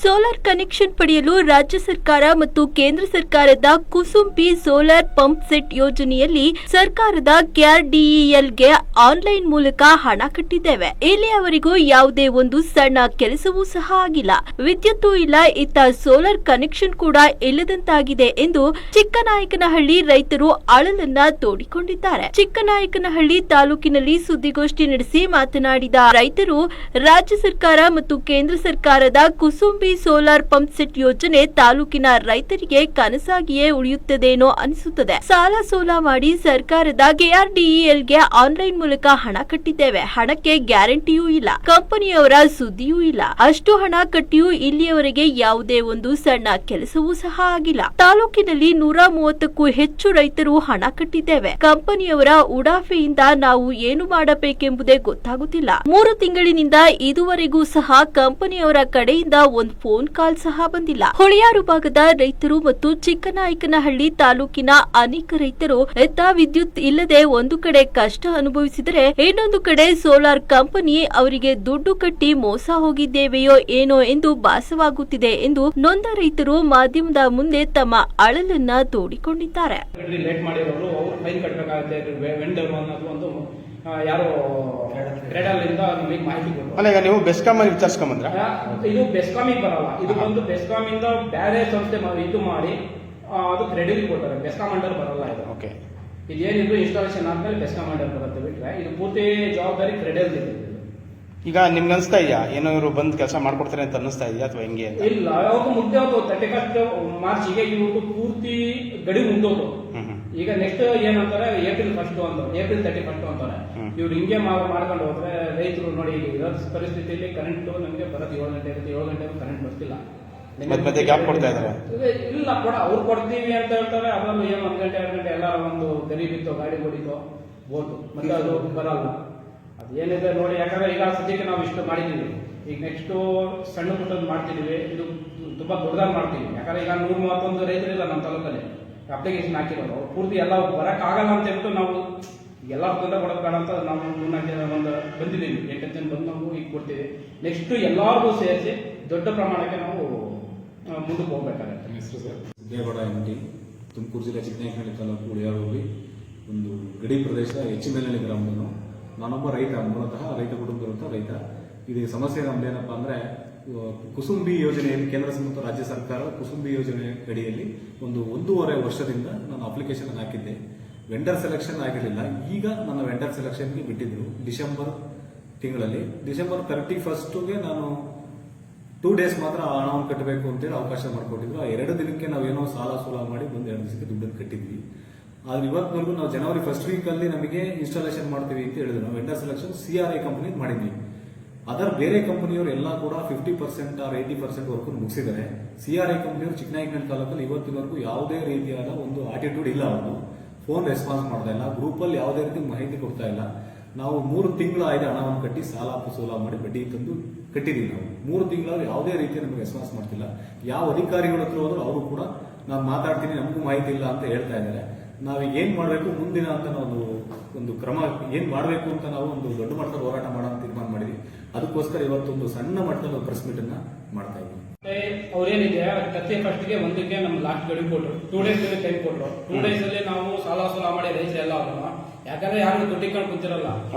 Solar connection ಪಡೆಯಲು ರಾಜ್ಯ ಸರ್ಕಾರ ಮತ್ತು ಕೇಂದ್ರ ಸರ್ಕಾರದ ಕುಸುಂಬಿ ಸೋಲಾರ್ ಪಂಪ್ ಸೆಟ್ ಯೋಜನೆಯಲ್ಲಿ ಸರ್ಕಾರದ ಕೆಆರ್ಡಿಇಎಲ್ಗೆ ಆನ್ಲೈನ್ ಮೂಲಕ ಹಣ ಕಟ್ಟಿದ್ದೇವೆ. ಇಲ್ಲಿಯವರೆಗೂ ಯಾವುದೇ ಒಂದು ಸಣ್ಣ ಕೆಲಸವೂ ಸಹ ಆಗಿಲ್ಲ. ವಿದ್ಯುತ್ತೂ ಇಲ್ಲ, ಇತ್ತ ಸೋಲಾರ್ ಕನೆಕ್ಷನ್ ಕೂಡ ಇಲ್ಲದಂತಾಗಿದೆ ಎಂದು ಚಿಕ್ಕನಾಯಕನಹಳ್ಳಿ ರೈತರು ಅಳಲನ್ನ ತೋಡಿಕೊಂಡಿದ್ದಾರೆ. ಚಿಕ್ಕನಾಯಕನಹಳ್ಳಿ ತಾಲೂಕಿನಲ್ಲಿ ಸುದ್ದಿಗೋಷ್ಠಿ ನಡೆಸಿ ಮಾತನಾಡಿದ ರೈತರು, ರಾಜ್ಯ ಸರ್ಕಾರ ಮತ್ತು ಕೇಂದ್ರ ಸರ್ಕಾರದ ಕುಸುಂಬಿ ಸೋಲಾರ್ ಪಂಪ್ ಸೆಟ್ ಯೋಜನೆ ತಾಲೂಕಿನ ರೈತರಿಗೆ ಕನಸಾಗಿಯೇ ಉಳಿಯುತ್ತದೇನೋ ಅನಿಸುತ್ತದೆ. ಸಾಲ ಸೋಲ ಮಾಡಿ ಸರ್ಕಾರದ ಕೆಆರ್ಡಿಇಎಲ್ಗೆ ಆನ್ಲೈನ್ ಮೂಲಕ ಹಣ ಕಟ್ಟಿದ್ದೇವೆ. ಹಣಕ್ಕೆ ಗ್ಯಾರಂಟಿಯೂ ಇಲ್ಲ, ಕಂಪನಿಯವರ ಸುದ್ದಿಯೂ ಇಲ್ಲ. ಅಷ್ಟು ಹಣ ಕಟ್ಟಿಯೂ ಇಲ್ಲಿಯವರೆಗೆ ಯಾವುದೇ ಒಂದು ಸಣ್ಣ ಕೆಲಸವೂ ಸಹ ಆಗಿಲ್ಲ. ತಾಲೂಕಿನಲ್ಲಿ 130ಕ್ಕೂ ಹೆಚ್ಚು ರೈತರು ಹಣ ಕಟ್ಟಿದ್ದೇವೆ. ಕಂಪನಿಯವರ ಉಡಾಫೆಯಿಂದ ನಾವು ಏನು ಮಾಡಬೇಕೆಂಬುದೇ ಗೊತ್ತಾಗುತ್ತಿಲ್ಲ. 3 ತಿಂಗಳಿನಿಂದ ಇದುವರೆಗೂ ಸಹ ಕಂಪನಿಯವರ ಕಡೆಯಿಂದ ಒಂದು ಫೋನ್ ಕಾಲ್ ಸಹ ಬಂದಿಲ್ಲ. ಹೊಳೆಯಾರು ಭಾಗದ ರೈತರು ಮತ್ತು ಚಿಕ್ಕನಾಯಕನಹಳ್ಳಿ ತಾಲೂಕಿನ ಅನೇಕ ರೈತರು ವಿದ್ಯುತ್ ಇಲ್ಲದೆ ಒಂದು ಕಡೆ ಕಷ್ಟ ಅನುಭವಿಸಿದರೆ, ಇನ್ನೊಂದು ಕಡೆ ಸೋಲಾರ್ ಕಂಪನಿ ಅವರಿಗೆ ದುಡ್ಡು ಕಟ್ಟಿ ಮೋಸ ಹೋಗಿದ್ದೇವೆಯೋ ಏನೋ ಎಂದು ಭಾಸವಾಗುತ್ತಿದೆ ಎಂದು ನೊಂದ ರೈತರು ಮಾಧ್ಯಮದ ಮುಂದೆ ತಮ್ಮ ಅಳಲನ್ನ ತೋಡಿಕೊಂಡಿದ್ದಾರೆ. ಯಾರೋ ಕ್ರೆಡಲ್ನಿಂದ ನಮಗೆ ಮಾಹಿತಿ ಕೊಟ್ಟರು. ಅಲ್ಲ, ಈಗ ನೀವು ಬೆಸ್ಕಾಮ್ ಅಲ್ಲಿ ವಿಚಾರಿಸ್ಕೊಂಬಂದ್ರ? ಇದು ಬೆಸ್ಕಾಮಿಗೆ ಬರಲ್ಲ, ಇದು ಬಂದು ಬೆಸ್ಕಾಮಿಂದ ಬೇರೆ ಸಂಸ್ಥೆ ಇದು ಮಾಡಿ ಅದು ಕ್ರೆಡಿಟ್ ಕೊಡ್ತಾರೆ. ಬೆಸ್ಕಾಮ್ ಅಂಡರ್ ಬರಲ್ಲ ಇದು. ಓಕೆ. ಇದೇನಿದ್ರು ಇನ್ಸ್ಟಾಲೇಷನ್ ಆದ್ಮೇಲೆ ಬೆಸ್ಕಾಮ್ ಅಂಡರ್ ಬರುತ್ತೆ. ಬಿಟ್ರೆ ಇದು ಪೂರ್ತಿ ಜವಾಬ್ದಾರಿ ಕ್ರೆಡಲ್ ಇದೆ. ಈಗ ನಿಮ್ಗೆ ಅನಿಸ್ತಾ ಇದೆಯಾ ಏನೋ ಇವರು ಬಂದು ಕೆಲಸ ಮಾಡ್ಕೊಡ್ತಾರೆ ಅಂತ ಅನ್ನಿಸ್ತಾ ಇದೆಯಾ ಅಥವಾ ಹೆಂಗೆ? ಇಲ್ಲ, ಯಾವಾಗ ಮುಗ್ದೆ ಹೋದು 31 ಮಾರ್ಚ್ಗೆ ಇವ್ರದ್ದು ಪೂರ್ತಿ ಗಡಿ ಮುಗ್ದೋದು. ಈಗ ನೆಕ್ಸ್ಟ್ ಏನಂತಾರೆ, ಏಪ್ರಿಲ್ 1 ಅಂತ, ಏಪ್ರಿಲ್ 31 ಅಂತಾರೆ. ಇವ್ರು ಹಿಂಗೆ ಮಾಡ್ಕೊಂಡು ಹೋದ್ರೆ ರೈತರು ನೋಡಿ, ಪರಿಸ್ಥಿತಿಯಲ್ಲಿ ಕರೆಂಟ್ ನಮಗೆ ಬರೋದು 7 ಗಂಟೆ ಇರುತ್ತೆ. 7 ಗಂಟೆ ಕರೆಂಟ್ ಬರ್ತಿಲ್ಲ. ಮತ್ತೆ ಗ್ಯಾಪ್ ಕೊಡ್ತಾ ಇದಾರೆ. ಇಲ್ಲ, ಅವ್ರು ಕೊಡ್ತೀವಿ ಅಂತ ಹೇಳ್ತಾರೆ. ಅದರಲ್ಲೂ ಏನು 1 ಗಂಟೆ 2 ಗಂಟೆ ಎಲ್ಲ ಒಂದು ಗರಿ ಬಿತ್ತು, ಗಾಡಿ ಹೊಡಿತು, ಬೋಟು, ಮತ್ತೆ ಅದು ಬರಲ್ಲ. ಅದು ಏನಿದೆ ನೋಡಿ. ಯಾಕಂದ್ರೆ ಈಗ ಸದ್ಯಕ್ಕೆ ನಾವು ಇಷ್ಟು ಮಾಡಿದ್ದೀವಿ. ಈಗ ನೆಕ್ಸ್ಟ್ ಸಣ್ಣ ಪುಟ್ಟದ್ದು ಮಾಡ್ತಿದೀವಿ. ಇದು ತುಂಬಾ ದೊಡ್ಡದಾಗಿ ಮಾಡ್ತೀವಿ. ಯಾಕಂದ್ರೆ ಈಗ 131 ರೈತರಿಲ್ಲ ನಮ್ಮ ತಾಲೂಕಲ್ಲಿ ಅಪ್ಲಿಕೇಶನ್ ಹಾಕಿರೋದು. ಪೂರ್ತಿ ಎಲ್ಲ ಬರಕ್ ಆಗಲ್ಲ ಅಂತ ಹೇಳ್ಬಿಟ್ಟು ನಾವು ಎಲ್ಲ ತೊಂದರೆ ಕೊಡೋದು ಬೇಡ ಅಂತ ನಾವು 3-4 ಜನ ಒಂದು ಬಂದಿದ್ದೀವಿ. 8 ಜನ ಬಂದು ನಾವು ಈಗ ಕೊಡ್ತೀವಿ. ನೆಕ್ಸ್ಟ್ ಎಲ್ಲರಿಗೂ ಸೇರಿಸಿ ದೊಡ್ಡ ಪ್ರಮಾಣಕ್ಕೆ ನಾವು ಮುಂದಕ್ಕೆ ಹೋಗ್ಬೇಕಾಗತ್ತೆ. ಸಿದ್ದೇಗೌಡ MD, ತುಮಕೂರು ಜಿಲ್ಲೆ ಚಿಕ್ಕನಾಯಕನಹಳ್ಳಿ ತಾಲೂಕು ಉಳಿಯಾರಲ್ಲಿ ಒಂದು ಗಡಿ ಪ್ರದೇಶ ಹೆಚ್ಚಿನಹಳ್ಳಿ ಗ್ರಾಮದನು. ನಾನೊಬ್ಬ ರೈತ, ಮೂಲತಃ ರೈತ ಕುಟುಂಬದ ರೈತ. ಇದು ಸಮಸ್ಯೆ ನಮ್ದು ಏನಪ್ಪಾ ಅಂದ್ರೆ, ಕುಸುಂಬಿ ಯೋಜನೆಯಲ್ಲಿ ಕೇಂದ್ರ ಮತ್ತು ರಾಜ್ಯ ಸರ್ಕಾರ ಕುಸುಂಬಿ ಯೋಜನೆ ಅಡಿಯಲ್ಲಿ 1.5 ವರ್ಷದಿಂದ ನಾನು ಅಪ್ಲಿಕೇಶನ್ ಹಾಕಿದ್ದೆ. ವೆಂಡರ್ ಸೆಲೆಕ್ಷನ್ ಆಗಿರಲಿಲ್ಲ. ಈಗ ನನ್ನ ವೆಂಡರ್ ಸೆಲೆಕ್ಷನ್ಗೆ ಬಿಟ್ಟಿದ್ರು ಡಿಸೆಂಬರ್ ತಿಂಗಳಲ್ಲಿ. ಡಿಸೆಂಬರ್ 31ಗೆ ನಾನು 2 ಡೇಸ್ ಮಾತ್ರ ಹಣವನ್ನು ಕಟ್ಟಬೇಕು ಅಂತೇಳಿ ಅವಕಾಶ ಮಾಡಿಕೊಟ್ಟಿದ್ರು. ಆ 2 ದಿನಕ್ಕೆ ನಾವೇನೋ ಸಾಲ ಸೋಲ ಮಾಡಿ 2 ದಿವಸಕ್ಕೆ ದುಡ್ಡನ್ನು ಕಟ್ಟಿದ್ವಿ. ಆದ್ರೆ ಇವತ್ತಿನವರೆಗೂ ನಾವು ಜನವರಿ 1st ವೀಕಲ್ಲಿ ನಮಗೆ ಇನ್ಸ್ಟಾಲೇಷನ್ ಮಾಡ್ತೀವಿ ಅಂತ ಹೇಳಿದ್ರು. ನಾವು ವೆಂಡರ್ ಸೆಲೆಕ್ಷನ್ CRI ಕಂಪನಿ ಮಾಡಿದ್ವಿ. ಅದರ ಬೇರೆ ಕಂಪನಿಯವರು ಎಲ್ಲ ಕೂಡ 50% or 80% ವರ್ಗು ಮುಗಿಸಿದ್ದಾರೆ. CRI ಕಂಪನಿಯವರು ಚಿಕ್ಕನಾಯಕನಹಳ್ಳಿ ತಾಲೂಕಲ್ಲಿ ಇವತ್ತಿನವರೆಗೂ ಯಾವುದೇ ರೀತಿಯಾದ ಒಂದು ಆಟಿಟ್ಯೂಡ್ ಇಲ್ಲ. ಅವರು ಫೋನ್ ರೆಸ್ಪಾನ್ಸ್ ಮಾಡ್ತಾ ಇಲ್ಲ, ಗ್ರೂಪಲ್ಲಿ ಯಾವುದೇ ರೀತಿ ಮಾಹಿತಿ ಕೊಡ್ತಾ ಇಲ್ಲ. ನಾವು 3 ತಿಂಗಳು ಆಯ್ತು ಹಣವನ್ನು ಕಟ್ಟಿ ಸಾಲ ಸೋಲ ಮಾಡಿ ಬಡ್ಡಿ ತಂದು ಕಟ್ಟಿದೀವಿ. ನಾವು 3 ತಿಂಗಳಲ್ಲಿ ಯಾವುದೇ ರೀತಿ ನಮಗೆ ರೆಸ್ಪಾನ್ಸ್ ಮಾಡ್ತಿಲ್ಲ. ಯಾವ ಅಧಿಕಾರಿಗಳ ಹತ್ರ ಹೋದ್ರು ಅವರು ಕೂಡ ನಾನು ಮಾತಾಡ್ತೀನಿ, ನಮಗೂ ಮಾಹಿತಿ ಇಲ್ಲ ಅಂತ ಹೇಳ್ತಾ ಇದ್ದಾರೆ. ನಾವೀಗ ಏನ್ ಮಾಡಬೇಕು ಮುಂದಿನ ಅಂತ ನಾವು ಒಂದು ಕ್ರಮ ಏನ್ ಮಾಡಬೇಕು ಅಂತ ನಾವು ಒಂದು ದೊಡ್ಡ ಮಟ್ಟದ ಹೋರಾಟ ಮಾಡೋಣ ತೀರ್ಮಾನ ಮಾಡಿದ್ವಿ. ಅದಕ್ಕೋಸ್ಕರ ಇವತ್ತೊಂದು ಸಣ್ಣ ಮಟ್ಟದ ಪ್ರೆಸ್ ಮೀಟ್ ಅನ್ನ ಮಾಡ್ತಾ ಇದ್ದೀವಿ. ಅವ್ರೇನಿದೆ 31ಗೆ ಒಂದಕ್ಕೆ ನಮ್ಮ ಲಾಸ್ಟ್ ಗಡಿ ಕೊಟ್ಟರು. 2 ಡೇಸ್ ಟೈಮ್ ಕೊಟ್ಟರು. 2 ಡೇಸ್ ಅಲ್ಲಿ ನಾವು ಸಾಲ ಸೋಲ ಮಾಡಿ ರೈತರೆಲ್ಲ ಯಾಕಂದ್ರೆ ಯಾರು ದುಡ್ಡಿಕೊಂಡು ಕುಂತಿರಲ್ಲ.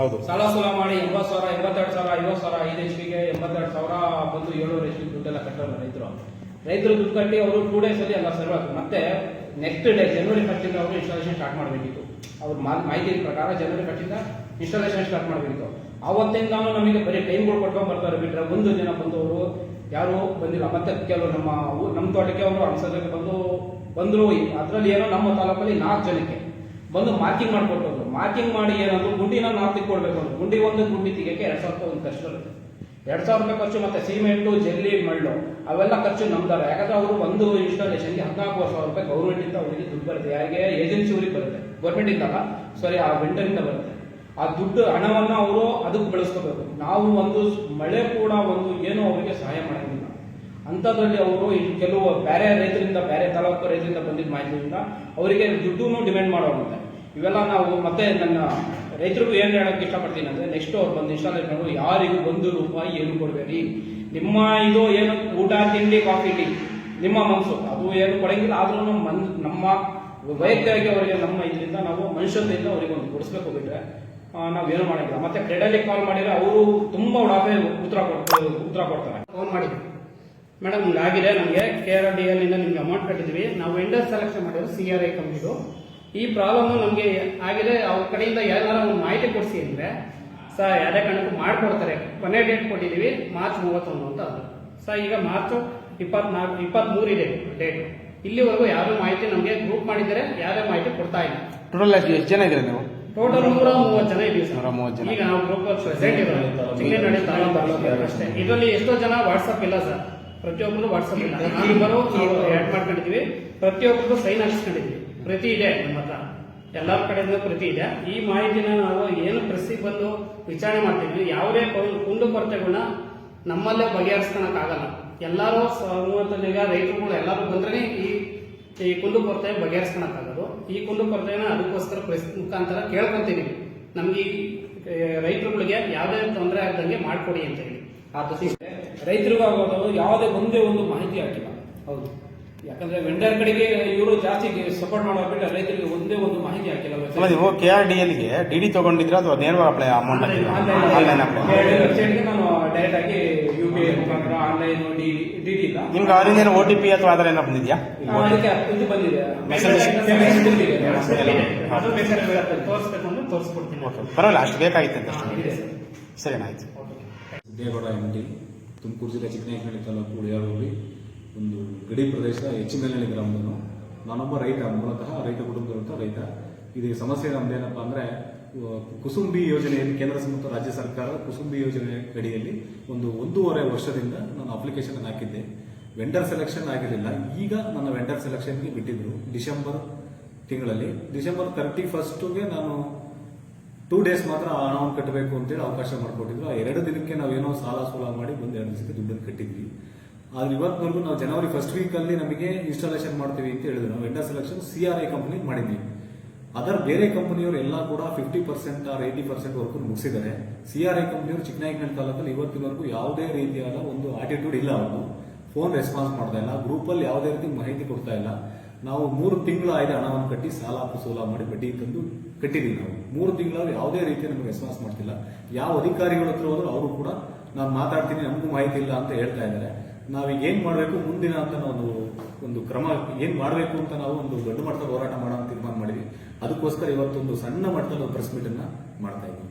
ಸಾಲ ಸೋಲ ಮಾಡಿ 80,000, 82,000, 50,000, 5 HP-ಗೆ 82,000 ಬಂದು 7 HP ದುಡ್ಡೆಲ್ಲ ಕಟ್ಟೋಲ್ಲ ರೈತರು ದುಡ್ಡು ಕಟ್ಟಿ ಅವರು 2 ಡೇಸ್ ಅಲ್ಲಿ ಎಲ್ಲ ಸರ್ವ್ ಆಗ್ತದೆ. ಮತ್ತೆ ನೆಕ್ಸ್ಟ್ ಡೇ ಜನವರಿ 1 ಅವರು ಇನ್ಸ್ಟಾಲೇಷನ್ ಸ್ಟಾರ್ಟ್ ಮಾಡಬೇಕಿತ್ತು. ಅವ್ರ ಮಾಹಿತಿ ಪ್ರಕಾರ ಜನವರಿ 1 ಇನ್ಸ್ಟಾಲೇಷನ್ ಸ್ಟಾರ್ಟ್ ಮಾಡಬೇಕಿತ್ತು. ಅವತ್ತಿಂದಾನು ನಮಗೆ ಬರೀ ಟೈಮ್ಗಳು ಕೊಟ್ಕೊಂಡು ಬರ್ತಾರೆ. ಬಿಟ್ರೆ 1 ಜನ ಬಂದವರು ಯಾರು ಬಂದಿಲ್ಲ. ಮತ್ತೆ ಕೆಲವರು ನಮ್ಮ ತೋಟಕ್ಕೆ ಅವರು ಅಂಶಕ್ಕೆ ಬಂದ್ರು. ಅದರಲ್ಲಿ ಏನೋ ನಮ್ಮ ತಾಲೂಕಲ್ಲಿ 4 ಜನಕ್ಕೆ ಬಂದು ಮಾರ್ಕಿಂಗ್ ಮಾಡಿಕೊಟ್ಟರು. ಮಾರ್ಕಿಂಗ್ ಮಾಡಿ ಏನಂದ್ರು ಗುಂಡಿನ 4 ಕೊಡ್ಬೇಕು ಅಂತ. ಗುಂಡಿ ಒಂದು ಗುಂಡಿ ತೆಗಿಯಕ್ಕೆ 2,000 ರೂಪಾಯಿ ಒಂದು ಖರ್ಚು ಬರುತ್ತೆ. 2,000 ರೂಪಾಯಿ ಖರ್ಚು. ಮತ್ತೆ ಸಿಮೆಂಟು, ಜಲ್ಲಿ, ಮಳ್ಳು ಅವೆಲ್ಲ ಖರ್ಚು ನಮ್ದಾರ. ಯಾಕಂದ್ರೆ ಅವರು ಒಂದು ಇನ್ಸ್ಟಾಲೇಷನ್ಗೆ 14,000 ರೂಪಾಯಿ ಗೌರ್ಮೆಂಟ್ ಇಂದ ಅವರಿಗೆ ದುಡ್ಡು ಬರುತ್ತೆ. ಯಾರಿಗೆ ಏಜೆನ್ಸಿ ಊರಿಗೆ ಬರುತ್ತೆ, ಗೌರ್ಮೆಂಟ್ ಇಂದ ಸಾರಿ ಆ ವೆಂಡರ್ ಇಂದ ಬರುತ್ತೆ. ಆ ದುಡ್ಡು ಹಣವನ್ನ ಅವರು ಅದಕ್ಕೆ ಬಳಸ್ಕೋಬೇಕು. ನಾವು ಒಂದು ಮಳೆ ಕೂಡ ಒಂದು ಏನೋ ಅವರಿಗೆ ಸಹಾಯ ಮಾಡಂಗಿಲ್ಲ. ಅಂಥದ್ರಲ್ಲಿ ಅವರು ಕೆಲವು ಬೇರೆ ರೈತರಿಂದ, ಬೇರೆ ತಾಲೂಕು ರೈತರಿಂದ ಬಂದಿದ್ದ ಮಾಹಿತಿಯಿಂದ ಅವರಿಗೆ ದುಡ್ಡು ಡಿಮ್ಯಾಂಡ್ ಮಾಡೋರಂತೆ. ಇವೆಲ್ಲ ನಾವು ಮತ್ತೆ ನನ್ನ ರೈತರಿಗೂ ಏನು ಹೇಳಕ್ಕೆ ಇಷ್ಟಪಡ್ತೀನಿ ಅಂದರೆ, ನೆಕ್ಸ್ಟ್ ಅವ್ರು ಬಂದು ಇನ್ಸ್ಟಾಲೇಷನ್ ಯಾರಿಗೂ 1 ರೂಪಾಯಿ ಏನು ಕೊಡಬೇಡಿ. ನಿಮ್ಮ ಇದು ಏನು ಊಟ ತಿಂಡಿ ಕಾಫಿ ಟೀ ನಿಮ್ಮ ಮನಸ್ಸು ಅದು ಏನು ಕೊಡಂಗಿಲ್ಲ, ಆದ್ರೂ ನಮ್ಮ ವೈಯಕ್ತಿಕ ಅವರಿಗೆ ನಮ್ಮ ಇದರಿಂದ ನಾವು ಮನುಷ್ಯತೆಯಿಂದ ಅವರಿಗೆ ಒಂದು ಕೊಡಿಸ್ಬೇಕು ಬಿಟ್ರೆ ನಾವೇನು ಮಾಡಿಲ್ಲ. ಮತ್ತೆ ಕ್ರೆಡಲ್ಲಿ ಕಾಲ್ ಮಾಡಿದ್ರೆ ಅವರು ತುಂಬಾ ಉಡಾಫೆ ಉತ್ತರ ಕೊಡ್ತಾರೆ. ಫೋನ್ ಮಾಡಿದ್ವಿ, ಮೇಡಮ್ ಹಿಂಗಾಗಿದೆ, ನಮಗೆ KRDL ಇಂದ ನಿಮ್ಗೆ ಅಮೌಂಟ್ ಕಟ್ಟಿದ್ವಿ, ನಾವು ವೆಂಡರ್ ಸೆಲೆಕ್ಷನ್ ಮಾಡಿದ್ರು CRI ಕಂಪ್ನಿದು, ಈ ಪ್ರಾಬ್ಲಮ್ ನಮಗೆ ಆಗಿದೆ, ಅವ್ರ ಕಡೆಯಿಂದ ಏನಾರ ಒಂದು ಮಾಹಿತಿ ಕೊಡಿಸಿ ಅಂದ್ರೆ ಸರ್ ಯಾವುದೇ ಕಾರಣಕ್ಕೂ ಮಾಡ್ಕೊಡ್ತಾರೆ. ಕೊನೆ ಡೇಟ್ ಕೊಟ್ಟಿದ್ದೀವಿ ಮಾರ್ಚ್ 31 ಅಂತ ಅದು. ಸರ್ ಈಗ ಮಾರ್ಚ್ 23 ಇದೆ ಡೇಟ್, ಇಲ್ಲಿವರೆಗೂ ಯಾವುದೇ ಮಾಹಿತಿ ನಮಗೆ ಗ್ರೂಪ್ ಮಾಡಿದರೆ ಯಾವುದೇ ಮಾಹಿತಿ ಕೊಡ್ತಾ ಇಲ್ಲ. ಟೋಟಲ್ ಎಷ್ಟು ಜನ ಇದ್ದೀರಾ ನೀವು? ಟೋಟಲ್ 130 ಜನ ಇದ್ದೀವಿ ಸರ್. 130 ಜನ. ಈಗ ನಾವು ಗ್ರೂಪ್ ಪ್ರೆಸೆಂಟ್ ಚಿಕ್ಕನಹಳ್ಳಿ ತಾಲೂಕು ಅಷ್ಟೇ. ಇದರಲ್ಲಿ ಎಷ್ಟೋ ಜನ ವಾಟ್ಸಪ್ ಇಲ್ಲ ಸರ್, ಪ್ರತಿಯೊಬ್ಬರು ವಾಟ್ಸಪ್ ಇಲ್ಲ. ನಾವು ಆ್ಯಡ್ ಮಾಡ್ಕೊಂಡಿದ್ದೀವಿ, ಪ್ರತಿಯೊಬ್ಬರು ಸೈನ್ ಹಾಕಿಸ್ಕೊಂಡಿದ್ವಿ, ಪ್ರತಿ ಇದೆ ನಮ್ಮ ಹತ್ರ, ಎಲ್ಲರ ಕಡೆಯಿಂದ ಪ್ರತಿ ಇದೆ. ಈ ಮಾಹಿತಿನ ನಾವು ಏನು ಪ್ರೆಸ್ಸಿಗೆ ಬಂದು ವಿಚಾರಣೆ ಮಾಡ್ತಿದ್ವಿ, ಯಾವುದೇ ಕುಂದು ಕೊರತೆಗಳನ್ನ ನಮ್ಮಲ್ಲೇ ಬಗೆಹರಿಸ್ಕೊಳಕ್ಕಾಗಲ್ಲ. ಎಲ್ಲರೂ ಸಮೂಹದಲ್ಲಿಗ ರೈತರುಗಳು ಎಲ್ಲರೂ ಬಂದ್ರೆ ಈ ಕುಂದು ಕೊರತೆ ಬಗೆಹರಿಸ್ಕೊಳಕ್ಕಾಗೋದು. ಈ ಕುಂದು ಕೊರತೆನ ಅದಕ್ಕೋಸ್ಕರ ಪ್ರೆಸ್ ಮುಖಾಂತರ ಕೇಳ್ಕೊಂತೀವಿ, ನಮ್ಗೆ ಈ ರೈತರುಗಳಿಗೆ ಯಾವುದೇ ತೊಂದರೆ ಆಗದಂಗೆ ಮಾಡ್ಕೊಡಿ ಅಂತ ಹೇಳಿ. ರೈತರಿಗಾಗೋದು ಯಾವುದೇ ಒಂದೇ ಒಂದು ಮಾಹಿತಿ ಹಾಕಿಲ್ಲ. ಹೌದು, ಯಾಕಂದ್ರೆ ವೆಂಡರ್ ಕಡೆಗೆ ಇವರು ಜಾಸ್ತಿ ಸಪೋರ್ಟ್ ಮಾಡೋದು ಬಿಟ್ಟು ರೈತರಿಗೆ ಒಂದೇ ಒಂದು ಮಾಹಿತಿ ಹಾಕಿಲ್ಲ. ನೀವು KRDLಗೆ DD ತಗೊಂಡಿದ್ರೆ ಅಥವಾ ನೇರವಾಗಿ ಅಪ್ಲೈ ಅಮೌಂಟ್ ಆನ್ಲೈನ್ ಅಪ್ಲೈ? ವೆಬ್ಸೈಟ್ಗೆ ನಾನು ಡೈರೆಕ್ಟ್ ಆಗಿ UPI ಮುಖಾಂತರ ಆನ್ಲೈನ್ DD ಇಲ್ಲ. ನಿಮ್ಗೆ ಅವರಿಂದ OTP ಅಥವಾ ಆಧಾರ ಏನೋ ಬಂದಿದ್ಯಾ? ಅದಕ್ಕೆ ಇದು ಬಂದಿದೆ, ಅದು ಬೇಕಾದ್ರೆ ತೋರಿಸ್ಬೇಕು ಅಂದ್ರೆ ತೋರಿಸ್ಕೊಡ್ತೀನಿ. ಪರವಾಗಿಲ್ಲ, ಅಷ್ಟು ಬೇಕಾಗಿತ್ತು ಅಷ್ಟೇ. ಸರಿ, ಆಯ್ತು. ಸಿದ್ದೇಗೌಡ MD, ತುಮಕೂರು ಜಿಲ್ಲೆ ಚಿಕ್ಕನಾಯಕನಹಳ್ಳಿ ತಾಲೂಕು ಉಳಿಯಾರು ಹೋಗಿ ಒಂದು ಗಡಿ ಪ್ರದೇಶದ ಹೆಚ್ಚಿನಹಳ್ಳಿ ಗ್ರಾಮದನು. ನಾನೊಬ್ಬ ರೈತ, ಮೂಲತಃ ರೈತ ಕುಟುಂಬದಂತ ರೈತ. ಇದು ಸಮಸ್ಯೆ ನಮ್ದೇನಪ್ಪ ಅಂದ್ರೆ, ಕುಸುಂಬಿ ಯೋಜನೆಯಲ್ಲಿ ಕೇಂದ್ರ ಮತ್ತು ರಾಜ್ಯ ಸರ್ಕಾರ ಕುಸುಂಬಿ ಯೋಜನೆ ಅಡಿಯಲ್ಲಿ 1.5 ವರ್ಷದಿಂದ ನಾನು ಅಪ್ಲಿಕೇಶನ್ ಹಾಕಿದ್ದೆ. ವೆಂಡರ್ ಸೆಲೆಕ್ಷನ್ ಆಗಿರಲಿಲ್ಲ. ಈಗ ನನ್ನ ವೆಂಡರ್ ಸೆಲೆಕ್ಷನ್ಗೆ ಬಿಟ್ಟಿದ್ರು ಡಿಸೆಂಬರ್ ತಿಂಗಳಲ್ಲಿ. ಡಿಸೆಂಬರ್ 31ಗೆ ನಾನು 2 days ಮಾತ್ರ ಹಣವನ್ನು ಕಟ್ಟಬೇಕು ಅಂತೇಳಿ ಅವಕಾಶ ಮಾಡಿಕೊಟ್ಟಿದ್ರು. ಆ 2 ದಿನಕ್ಕೆ ನಾವೇನೋ ಸಾಲ ಮಾಡಿ ಬಂದು 2 ದಿವಸಕ್ಕೆ ದುಡ್ಡನ್ನು ಕಟ್ಟಿದ್ವಿ. ಆದ್ರೆ ಇವತ್ತಿನವರೆಗೂ ನಾವು ಜನವರಿ ಫಸ್ಟ್ ವೀಕಲ್ಲಿ ನಮಗೆ ಇನ್ಸ್ಟಾಲೇಷನ್ ಮಾಡ್ತೀವಿ ಅಂತ ಹೇಳಿದ್ರು. ನಾವು ವೆಂಡರ್ ಸೆಲೆಕ್ಷನ್ CRI ಕಂಪನಿ ಮಾಡಿದ್ವಿ. ಅದರ ಬೇರೆ ಕಂಪನಿಯವರು ಎಲ್ಲ ಕೂಡ 50% or 80% ವರ್ಗೂ ಮುಗಿಸಿದ್ದಾರೆ. CRI ಕಂಪನಿಯವರು ಚಿಕ್ಕನಾಯಕನಹಳ್ಳಿ ತಾಲೂಕಲ್ಲಿ ಇವತ್ತಿನವರೆಗೂ ಯಾವುದೇ ರೀತಿಯಾದ ಒಂದು ಆಟಿಟ್ಯೂಡ್ ಇಲ್ಲ. ಅವರು ಫೋನ್ ರೆಸ್ಪಾನ್ಸ್ ಮಾಡ್ತಾ ಇಲ್ಲ, ಗ್ರೂಪಲ್ಲಿ ಯಾವುದೇ ರೀತಿ ಮಾಹಿತಿ ಕೊಡ್ತಾ ಇಲ್ಲ. ನಾವು 3 ತಿಂಗಳು ಆಯ್ತು ಹಣವನ್ನು ಕಟ್ಟಿ ಸಾಲ ಸೋಲ ಮಾಡಿ ಬಡ್ಡಿ ತಂದು ಕಟ್ಟಿದ್ದೀವಿ. ನಾವು 3 ತಿಂಗಳಲ್ಲಿ ಯಾವುದೇ ರೀತಿ ನಮಗೆ ರೆಸ್ಪಾನ್ಸ್ ಮಾಡ್ತಿಲ್ಲ. ಯಾವ ಅಧಿಕಾರಿಗಳ ಹತ್ರ ಹೋದ್ರು ಅವರು ಕೂಡ ನಾನು ಮಾತಾಡ್ತೀನಿ, ನಮಗೂ ಮಾಹಿತಿ ಇಲ್ಲ ಅಂತ ಹೇಳ್ತಾ ಇದ್ದಾರೆ. ನಾವೀಗ ಏನ್ ಮಾಡಬೇಕು ಮುಂದಿನ ಅಂತ ನಾವು ಒಂದು ಕ್ರಮ ಏನ್ ಮಾಡಬೇಕು ಅಂತ ನಾವು ಒಂದು ದೊಡ್ಡ ಮಟ್ಟದ ಹೋರಾಟ ಮಾಡೋ ತೀರ್ಮಾನ ಮಾಡಿದ್ವಿ. ಅದಕ್ಕೋಸ್ಕರ ಇವತ್ತೊಂದು ಸಣ್ಣ ಮಟ್ಟದ ಪ್ರೆಸ್ ಮೀಟ್ ಅನ್ನ ಮಾಡ್ತಾ ಇದ್ದೀವಿ.